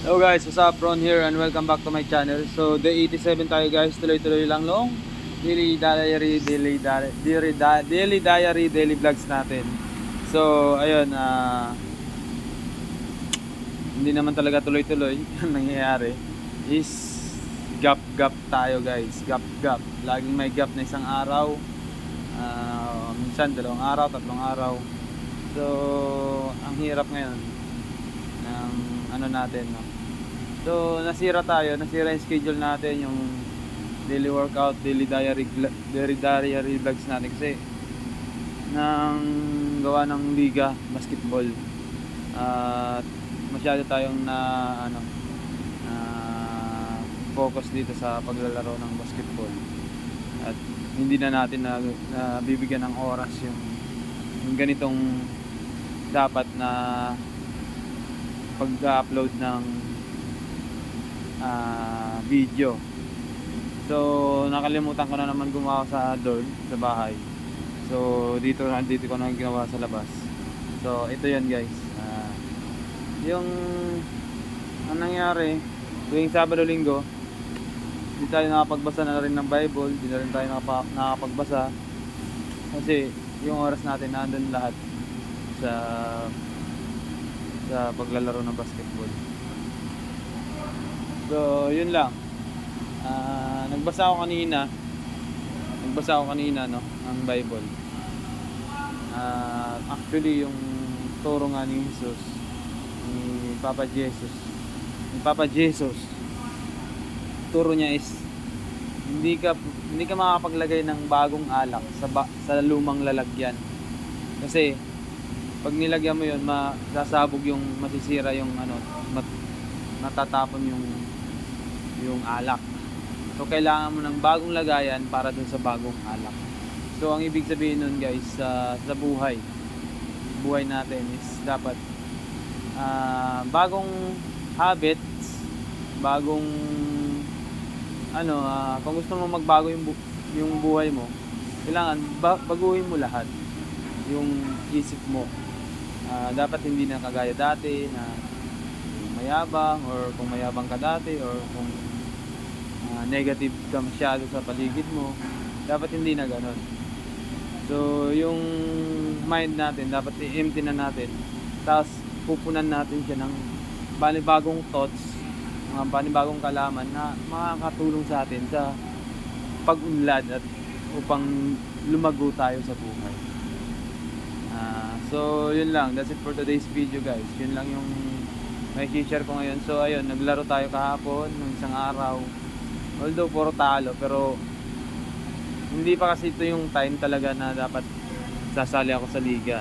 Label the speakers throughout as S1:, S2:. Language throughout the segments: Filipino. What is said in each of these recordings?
S1: Hello guys, what's up? Ron here and welcome back to my channel. So day 87 tayo guys, tuloy-tuloy lang long daily diary, daily vlogs natin. So ayun, hindi naman talaga tuloy-tuloy. Ang nangyayari is gap tayo guys, gap. Laging may gap na isang araw, minsan 2 araw, 3 araw. So ang hirap ngayon ng ano natin, no? So nasira yung schedule natin, yung daily workout, daily diary vlogs natin kasi nang gawa ng liga basketball. At masyado tayong na focus dito sa paglalaro ng basketball. At hindi na natin na bibigyan ng oras yung ganitong dapat na pag-upload ng video. So nakalimutan ko na naman gumawa sa dorm sa bahay. So dito ko na ginawa sa labas. So ito 'yan guys. Yung ang nangyari tuwing Sabado Linggo, hindi tayo nakapagbasa na rin ng Bible, hindi na rin tayo nakapagbasa kasi yung oras natin nandun lahat sa paglalaro ng basketball. So yun lang. Nagbasa ako kanina no ng Bible. Actually yung turo nga ni Jesus, ni Papa Jesus, turo niya is hindi ka makakapaglagay ng bagong alak sa lumang lalagyan. Kasi pag nilagyan mo yun, masasabog yung masisira yung natatapon yung alak. So kailangan mo ng bagong lagayan para dun sa bagong alak. So ang ibig sabihin nun guys, sa buhay natin is dapat bagong habits, bagong kung gusto mo magbago yung buhay mo, kailangan baguhin mo lahat yung isip mo. Dapat hindi na kagaya dati na mayabang, or kung mayabang ka dati, or kung negative ka masyado sa paligid mo, dapat hindi na ganon. So yung mind natin dapat i-empty na natin, tapos pupunan natin siya ng panibagong thoughts, mga panibagong kalaman na makakatulong sa atin sa pag-unlad at upang lumago tayo sa buhay. So yun lang, that's it for today's video guys. Yun lang yung may share ko ngayon. So ayun, naglaro tayo kahapon ng isang araw, although puro talo, pero hindi pa kasi ito yung time talaga na dapat sasali ako sa liga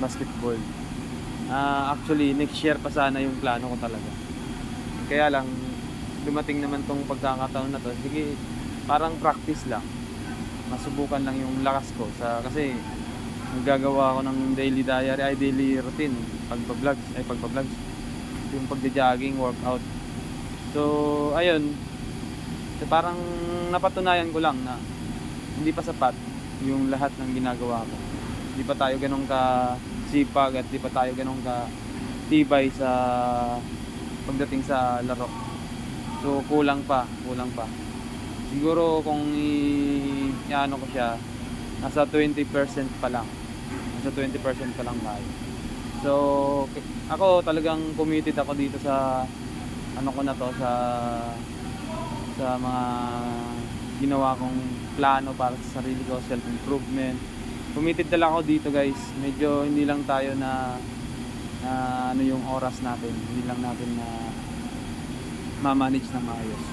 S1: basketball. Actually next year pa sana yung plano ko talaga, kaya lang dumating naman tong pagkakataon na to. Sige, parang practice lang, masubukan lang yung lakas ko kasi naggagawa ako ng daily routine, pagpa-vlogs, yung pagja-jogging, workout. So ayun, so, parang napatunayan ko lang na hindi pa sapat yung lahat ng ginagawa ko. Hindi pa tayo ganun ka sipag at hindi pa tayo ganun ka tibay sa pagdating sa laro. So kulang pa. Siguro kung i-ano ko siya, nasa 20% pa lang. Nasa 20% pa lang tayo. So ako talagang committed ako dito sa sa mga ginawa kong plano para sa sarili ko, self improvement. Committed talaga ako dito guys. Medyo hindi lang tayo na yung oras natin, hindi lang natin na ma-manage na maayos.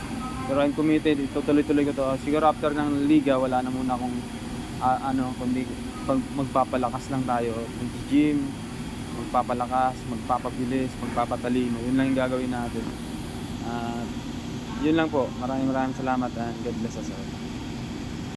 S1: Pero I'm committed, itutuloy-tuloy ko to. Siguro after ng liga, wala na muna akong kundi magpapalakas lang tayo, mag-gym, magpapalakas, magpapabilis, magpapatalino. Yun lang yung gagawin natin. Yun lang po. Maraming salamat and God bless us all.